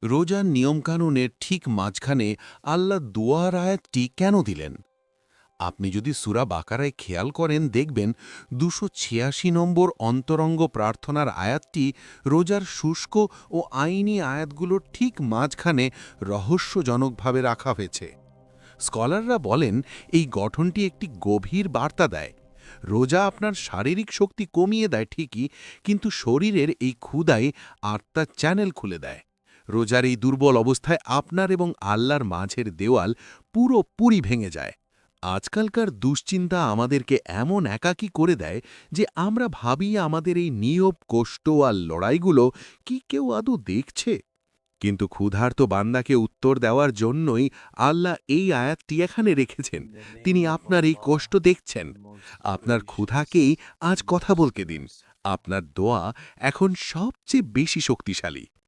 রোজার নিয়মকানুনের ঠিক মাঝখানে আল্লাহ দুয়ার আয়াতটি কেন দিলেন? আপনি যদি সূরা বাকারায় খেয়াল করেন দেখবেন ২৮৬ নম্বর অন্তরঙ্গ প্রার্থনার আয়াতটি রোজার শুষ্ক ও আইনি আয়াতগুলোর ঠিক মাঝখানে রহস্যজনকভাবে রাখা হয়েছে। স্কলাররা বলেন এই গঠনটি একটি গভীর বার্তা দেয়। রোজা আপনার শারীরিক শক্তি কমিয়ে দেয় ঠিকই, কিন্তু শরীরের এই ক্ষুধাই আত্মার চ্যানেল খুলে দেয়। রোজার এই দুর্বল অবস্থায় আপনার এবং আল্লাহর মাঝের দেওয়াল পুরোপুরি ভেঙে যায়। আজকালকার দুশ্চিন্তা আমাদেরকে এমন একাকী করে দেয় যে আমরা ভাবি আমাদের এই নীরব কষ্ট আর লড়াইগুলো কি কেউ আদৌ দেখছে। কিন্তু ক্ষুধার্ত বান্দাকে উত্তর দেওয়ার জন্যই আল্লাহ এই আয়াতটি এখানে রেখেছেন। তিনি আপনার এই কষ্ট দেখছেন। আপনার ক্ষুধাকেই আজ কথা বলতে দিন। আপনার দোয়া এখন সবচেয়ে বেশি শক্তিশালী।